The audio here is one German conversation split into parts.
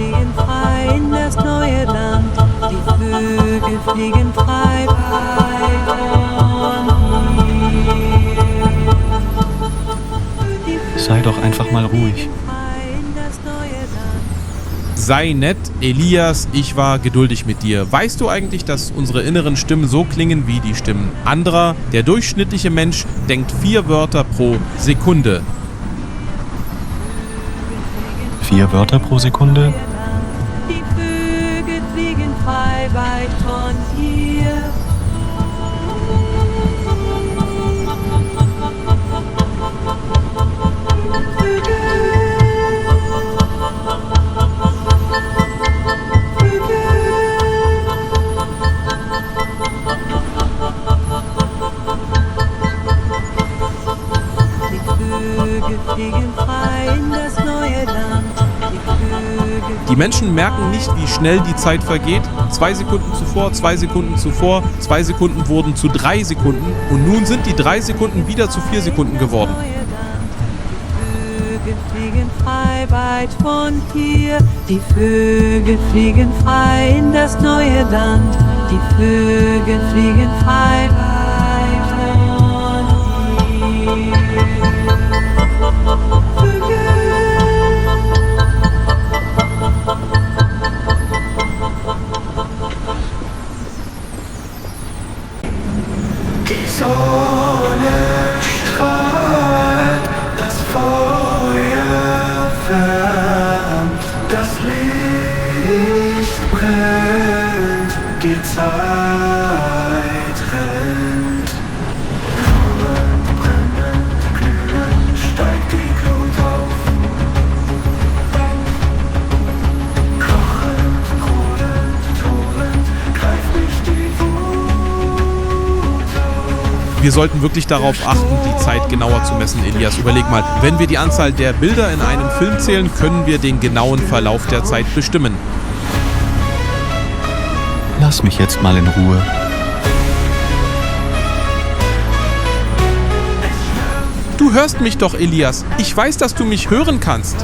fliegen frei in das neue Land. Die Vögel fliegen frei weit von hier. Sei doch einfach mal ruhig. Sei nett, Elias, ich war geduldig mit dir. Weißt du eigentlich, dass unsere inneren Stimmen so klingen wie die Stimmen anderer? Der durchschnittliche Mensch denkt 4 Wörter pro Sekunde. 4 Wörter pro Sekunde? Die Vögel fliegen frei weit von hier. Die Menschen merken nicht, wie schnell die Zeit vergeht. 2 Sekunden zuvor, 2 Sekunden zuvor, 2 Sekunden wurden zu 3 Sekunden und nun sind die 3 Sekunden wieder zu 4 Sekunden geworden. Die Vögel fliegen frei weit von hier. Die Vögel fliegen frei in das neue Land. Die Vögel fliegen frei weit von hier. Die Sonne strahlt, das Feuer wärmt, das Licht brennt, die Zeit rennt. Brennend, brennend, glühend steigt die Glut auf. Kochend, brodelnd, tobend greift mich die Wut. Wir sollten wirklich darauf achten, die Zeit genauer zu messen, Elias. Überleg mal, wenn wir die Anzahl der Bilder in einem Film zählen, können wir den genauen Verlauf der Zeit bestimmen. Lass mich jetzt mal in Ruhe. Du hörst mich doch, Elias. Ich weiß, dass du mich hören kannst.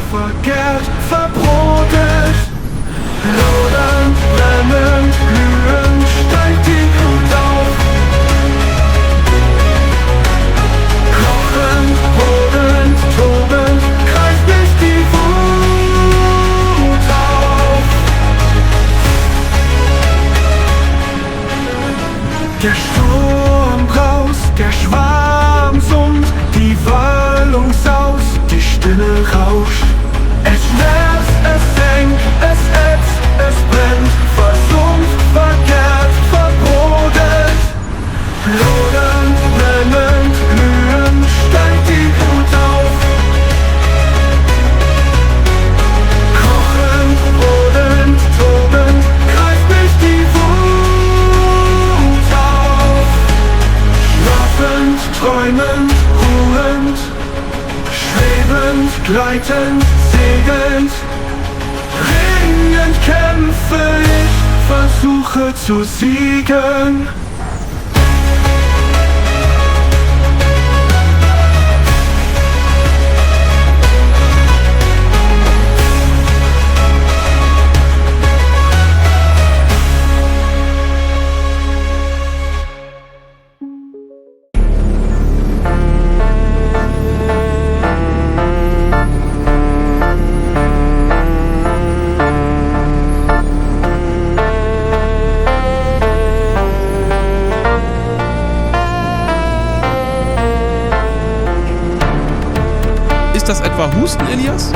Verkehrt, verbrotet, lodernd, brennend, glühend steigt die Glut auf. Kochend, brodelnd, tobend greift mich die Wut auf. Der Sturm braust, der Schwarm summt, die Wallung saust, die Stille rauscht. Es schmerzt, es senkt, es ätzt, es brennt, versummt, verkehrt, verbrodet. Lodernd, brennend, glühend steigt die Glut auf. Kochend, brodelnd, tobend greift mich die Wut auf. Schlafend, träumend, ruhend, schwebend, gleitend, segelnd, ringend kämpfe ich, versuche zu siegen. Ist das etwa Husten, Elias?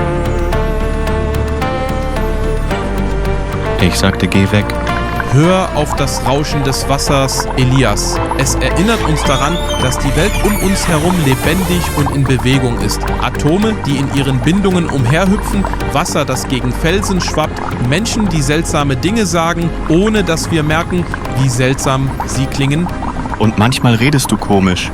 Ich sagte, geh weg. Hör auf das Rauschen des Wassers, Elias. Es erinnert uns daran, dass die Welt um uns herum lebendig und in Bewegung ist. Atome, die in ihren Bindungen umherhüpfen, Wasser, das gegen Felsen schwappt, Menschen, die seltsame Dinge sagen, ohne dass wir merken, wie seltsam sie klingen. Und manchmal redest du komisch.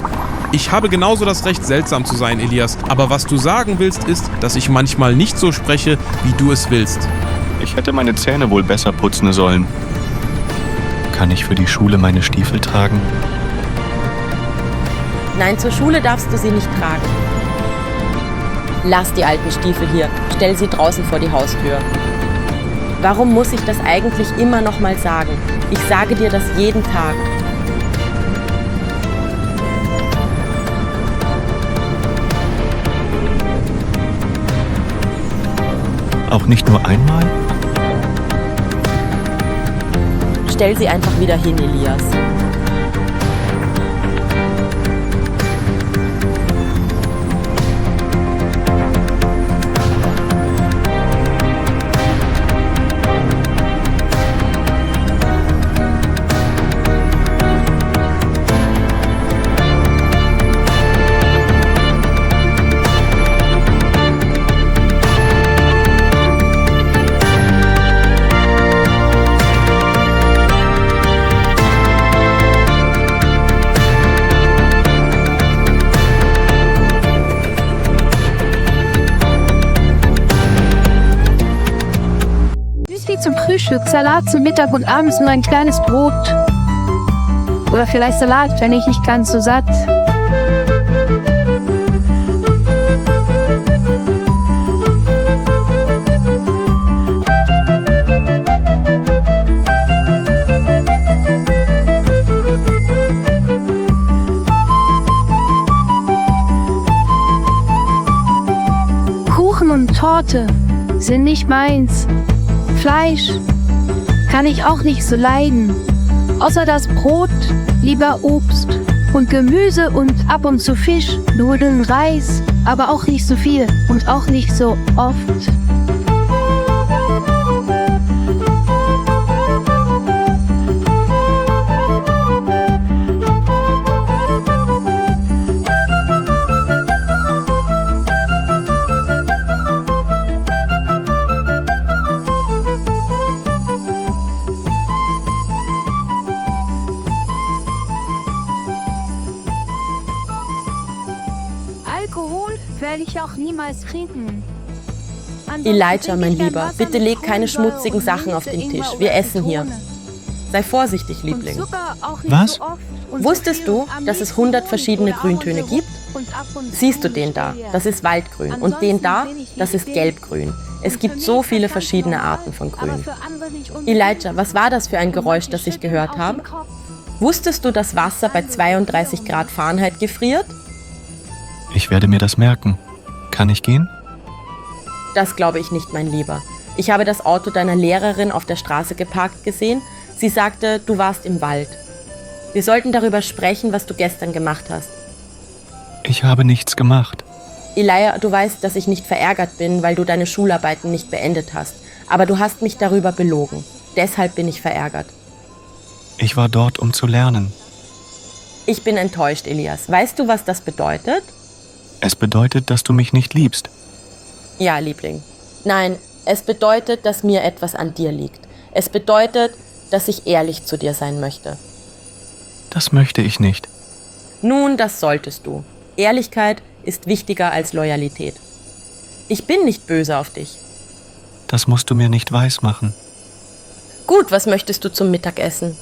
Ich habe genauso das Recht, seltsam zu sein, Elias. Aber was du sagen willst, ist, dass ich manchmal nicht so spreche, wie du es willst. Ich hätte meine Zähne wohl besser putzen sollen. Kann ich für die Schule meine Stiefel tragen? Nein, zur Schule darfst du sie nicht tragen. Lass die alten Stiefel hier, stell sie draußen vor die Haustür. Warum muss ich das eigentlich immer noch mal sagen? Ich sage dir das jeden Tag. Auch nicht nur einmal? Stell sie einfach wieder hin, Elias. Zum Frühstück, Salat zum Mittag und abends nur ein kleines Brot. Oder vielleicht Salat, wenn ich nicht ganz so satt. Kuchen und Torte sind nicht meins. Fleisch kann ich auch nicht so leiden. Außer das Brot, lieber Obst und Gemüse und ab und zu Fisch, Nudeln, Reis, aber auch nicht so viel und auch nicht so oft. Alkohol werde ich auch niemals trinken. Elijah, mein Lieber, bitte leg keine schmutzigen Sachen auf den Tisch. Wir essen hier. Sei vorsichtig, Liebling. Was? Wusstest du, dass es 100 verschiedene Grüntöne gibt? Siehst du den da? Das ist Waldgrün. Und den da? Das ist Gelbgrün. Es gibt so viele verschiedene Arten von Grün. Elijah, was war das für ein Geräusch, das ich gehört habe? Wusstest du, dass Wasser bei 32 Grad Fahrenheit gefriert? Ich werde mir das merken. Kann ich gehen? Das glaube ich nicht, mein Lieber. Ich habe das Auto deiner Lehrerin auf der Straße geparkt gesehen. Sie sagte, du warst im Wald. Wir sollten darüber sprechen, was du gestern gemacht hast. Ich habe nichts gemacht. Elijah, du weißt, dass ich nicht verärgert bin, weil du deine Schularbeiten nicht beendet hast. Aber du hast mich darüber belogen. Deshalb bin ich verärgert. Ich war dort, um zu lernen. Ich bin enttäuscht, Elias. Weißt du, was das bedeutet? Es bedeutet, dass du mich nicht liebst. Ja, Liebling. Nein, es bedeutet, dass mir etwas an dir liegt. Es bedeutet, dass ich ehrlich zu dir sein möchte. Das möchte ich nicht. Nun, das solltest du. Ehrlichkeit ist wichtiger als Loyalität. Ich bin nicht böse auf dich. Das musst du mir nicht weismachen. Gut, was möchtest du zum Mittagessen?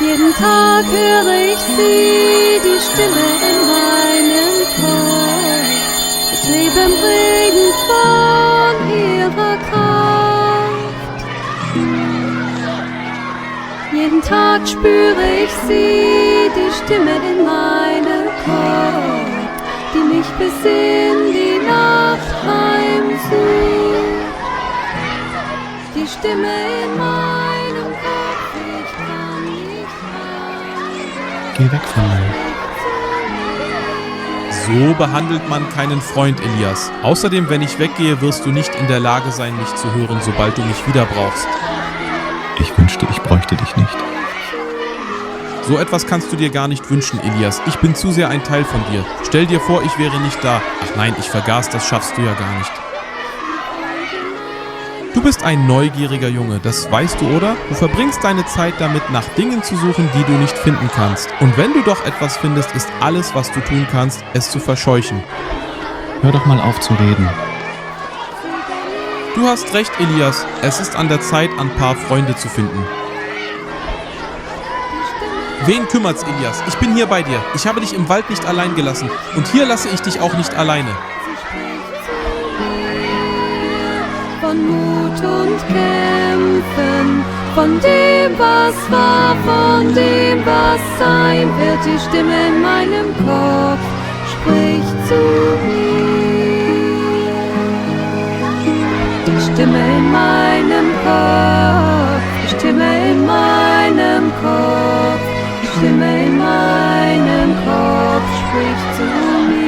Jeden Tag höre ich sie, die Stimme in meinem Kopf. Ich lebe im Regen von ihrer Kraft. Jeden Tag spüre ich sie, die Stimme in meinem Kopf, die mich bis in die Nacht heimsucht. Die Stimme in meinem Kopf, ich kann nicht rein. Geh weg von mir. So behandelt man keinen Freund, Elias. Außerdem, wenn ich weggehe, wirst du nicht in der Lage sein, mich zu hören, sobald du mich wieder brauchst. Ich wünschte, ich bräuchte dich nicht. So etwas kannst du dir gar nicht wünschen, Elias. Ich bin zu sehr ein Teil von dir. Stell dir vor, ich wäre nicht da. Ach nein, ich vergaß, das schaffst du ja gar nicht. Du bist ein neugieriger Junge, das weißt du, oder? Du verbringst deine Zeit damit, nach Dingen zu suchen, die du nicht finden kannst. Und wenn du doch etwas findest, ist alles, was du tun kannst, es zu verscheuchen. Hör doch mal auf zu reden. Du hast recht, Elias. Es ist an der Zeit, ein paar Freunde zu finden. Wen kümmert's, Elias? Ich bin hier bei dir. Ich habe dich im Wald nicht allein gelassen. Und hier lasse ich dich auch nicht alleine. Von Mut und Kämpfen, von dem, was war, von dem, was sein wird. Die Stimme in meinem Kopf spricht zu mir. Die Stimme in meinem Kopf, die Stimme in meinem Kopf, die Stimme in meinem Kopf spricht zu mir.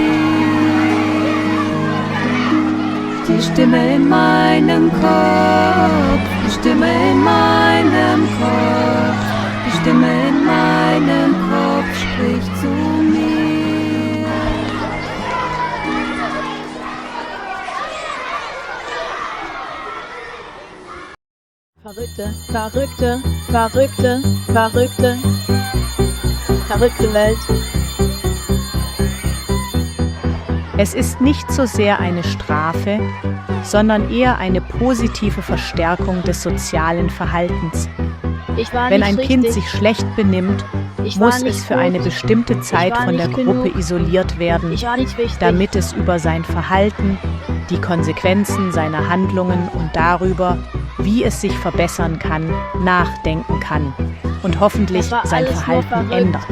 Die Stimme in meinem Kopf, die Stimme in meinem Kopf, die Stimme in meinem Kopf spricht zu mir. Verrückte, verrückte, verrückte, verrückte, verrückte Welt. Es ist nicht so sehr eine Strafe, sondern eher eine positive Verstärkung des sozialen Verhaltens. Wenn ein Kind sich schlecht benimmt, muss es für eine bestimmte Zeit von der Gruppe isoliert werden, damit es über sein Verhalten, die Konsequenzen seiner Handlungen und darüber, wie es sich verbessern kann, nachdenken kann und hoffentlich sein Verhalten ändert.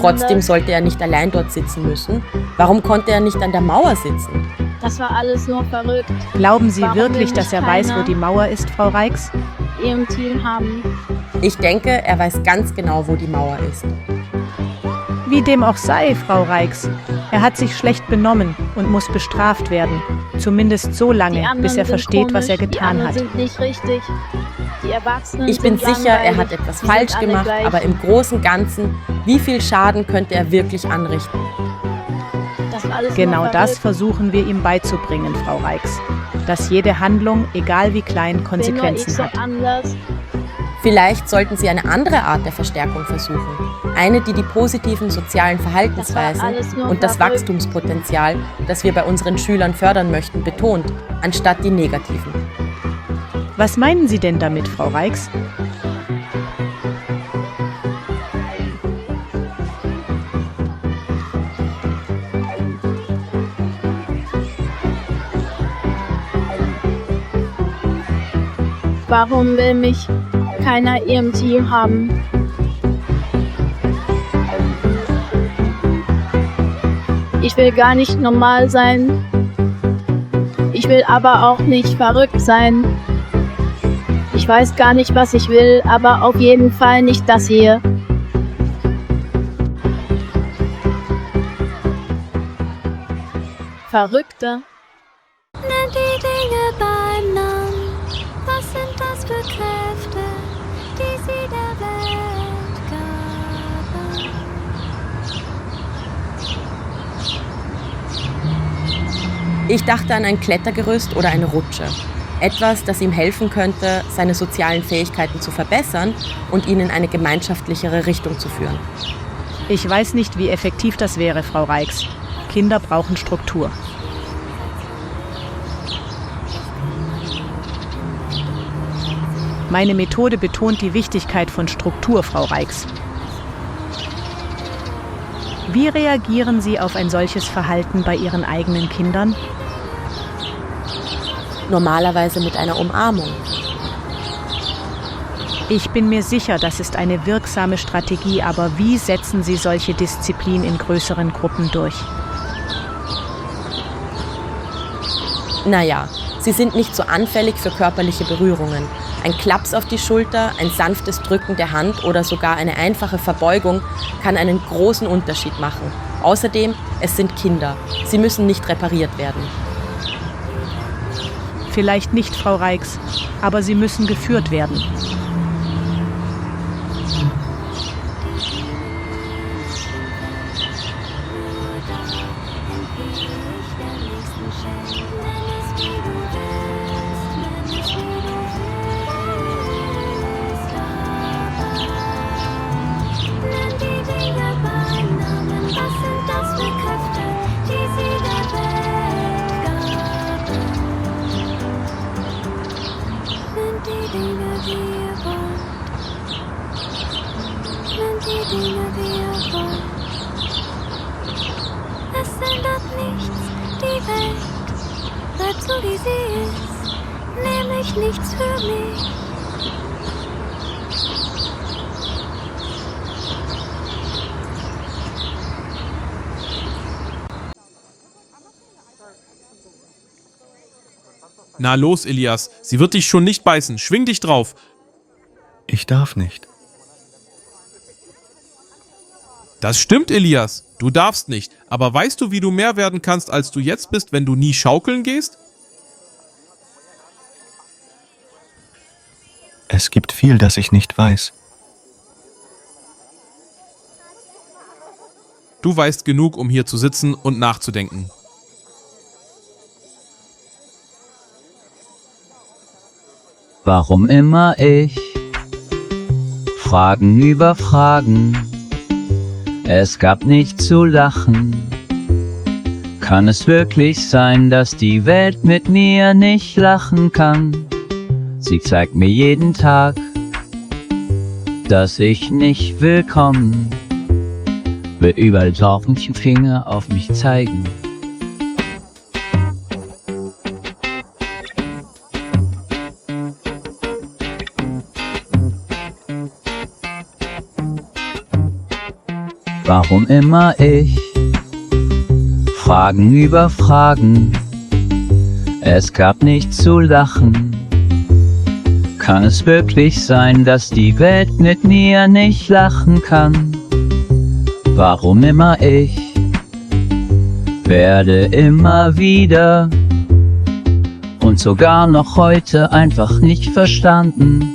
Trotzdem sollte er nicht allein dort sitzen müssen. Warum konnte er nicht an der Mauer sitzen? Das war alles nur verrückt. Glauben Sie wirklich, dass er weiß, wo die Mauer ist, Frau Reix? Im Team haben. Ich denke, er weiß ganz genau, wo die Mauer ist. Wie dem auch sei, Frau Reix. Er hat sich schlecht benommen und muss bestraft werden. Zumindest so lange, bis er versteht, was er getan hat. Sind nicht richtig. Die Erwachsenen Ich bin sind sicher, er langweilig. hat etwas Die falsch sind alle gemacht, gleich. aber im Großen und Ganzen, wie viel Schaden könnte er wirklich anrichten? Das war alles Genau nur das verrückt. versuchen wir ihm beizubringen, Frau Reix. Dass jede Handlung, egal wie klein, Bin nur ich Konsequenzen so hat. anders. Vielleicht sollten Sie eine andere Art der Verstärkung versuchen. Eine, die die positiven sozialen Verhaltensweisen alles nur und das verrückt. Wachstumspotenzial, das wir bei unseren Schülern fördern möchten, betont, anstatt die negativen. Was meinen Sie denn damit, Frau Reix? Warum will mich keiner im Team haben? Ich will gar nicht normal sein. Ich will aber auch nicht verrückt sein. Ich weiß gar nicht, was ich will, aber auf jeden Fall nicht das hier. Verrückte. Nennt die Dinge beim Namen. Was sind das für Kräfte, die sie der Welt gaben? Ich dachte an ein Klettergerüst oder eine Rutsche. Etwas, das ihm helfen könnte, seine sozialen Fähigkeiten zu verbessern und ihn in eine gemeinschaftlichere Richtung zu führen. Ich weiß nicht, wie effektiv das wäre, Frau Reix. Kinder brauchen Struktur. Meine Methode betont die Wichtigkeit von Struktur, Frau Reix. Wie reagieren Sie auf ein solches Verhalten bei Ihren eigenen Kindern? Normalerweise mit einer Umarmung. Ich bin mir sicher, das ist eine wirksame Strategie, aber wie setzen Sie solche Disziplin in größeren Gruppen durch? Naja, sie sind nicht so anfällig für körperliche Berührungen. Ein Klaps auf die Schulter, ein sanftes Drücken der Hand oder sogar eine einfache Verbeugung kann einen großen Unterschied machen. Außerdem, es sind Kinder. Sie müssen nicht repariert werden. Vielleicht nicht, Frau Reix, aber sie müssen geführt werden. die Dinge, wie ihr wollt. Es ändert nichts, die Welt bleibt so, wie sie ist, nämlich nichts für mich. Na los, Elias, sie wird dich schon nicht beißen. Schwing dich drauf. Ich darf nicht. Das stimmt, Elias. Du darfst nicht. Aber weißt du, wie du mehr werden kannst, als du jetzt bist, wenn du nie schaukeln gehst? Es gibt viel, das ich nicht weiß. Du weißt genug, um hier zu sitzen und nachzudenken. Warum immer ich? Fragen über Fragen. Es gab nichts zu lachen. Kann es wirklich sein, dass die Welt mit mir nicht lachen kann? Sie zeigt mir jeden Tag, dass ich nicht willkommen. Will überall tausend Finger auf mich zeigen. Warum immer ich? Fragen über Fragen. Es gab nichts zu lachen. Kann es wirklich sein, dass die Welt mit mir nicht lachen kann? Warum immer ich? Werde immer wieder und sogar noch heute einfach nicht verstanden.